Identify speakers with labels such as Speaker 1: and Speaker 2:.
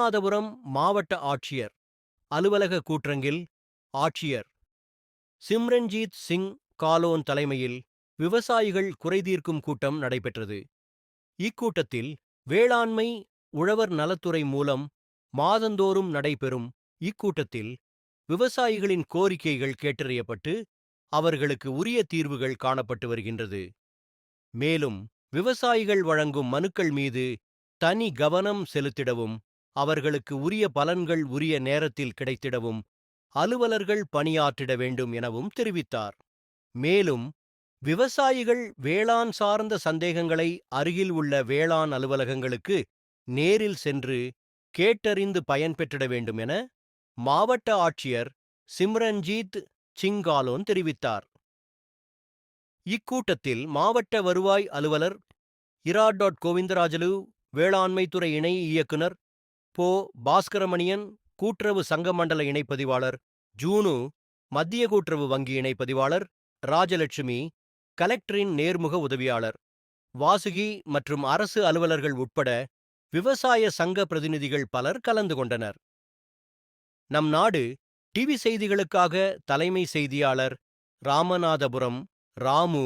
Speaker 1: ராமநாதபுரம் மாவட்ட ஆட்சியர் அலுவலக கூற்றங்கில் ஆட்சியர் சிம்ரன்ஜீத் சிங் காலோன் தலைமையில் விவசாயிகள் குறைதீர்க்கும் கூட்டம் நடைபெற்றது. இக்கூட்டத்தில் வேளாண்மை உழவர் நலத்துறை மூலம் மாதந்தோறும் நடைபெறும் இக்கூட்டத்தில் விவசாயிகளின் கோரிக்கைகள் கேட்டறியப்பட்டு அவர்களுக்கு உரிய தீர்வுகள் காணப்பட்டு வருகின்றது. மேலும் விவசாயிகள் வழங்கும் மனுக்கள் மீது தனி கவனம் செலுத்திடவும் அவர்களுக்கு உரிய பலன்கள் உரிய நேரத்தில் கிடைத்திடவும் அலுவலர்கள் பணியாற்றிட வேண்டும் எனவும் தெரிவித்தார். மேலும் விவசாயிகள் வேளாண் சார்ந்த சந்தேகங்களை அருகில் உள்ள வேளாண் அலுவலகங்களுக்கு நேரில் சென்று கேட்டறிந்து பயன்பெற்றிட வேண்டும் என மாவட்ட ஆட்சியர் சிம்ரன்ஜீத் சிங்காலோன் தெரிவித்தார். இக்கூட்டத்தில் மாவட்ட வருவாய் அலுவலர் இரா. கோவிந்தராஜலு, வேளாண்மைத்துறை இணை இயக்குனர் போ. பாஸ்கரமணியன், கூட்டுறவு சங்க மண்டல இணைப்பதிவாளர் ஜூனு, மத்திய கூட்டுறவு வங்கி இணைப்பதிவாளர் ராஜலட்சுமி, கலெக்டரின் நேர்முக உதவியாளர் வாசுகி மற்றும் அரசு அலுவலர்கள் உட்பட விவசாய சங்க பிரதிநிதிகள் பலர் கலந்து கொண்டனர். நம் நாடு டிவி செய்திகளுக்காக தலைமை செய்தியாளர் ராமநாதபுரம் ராமு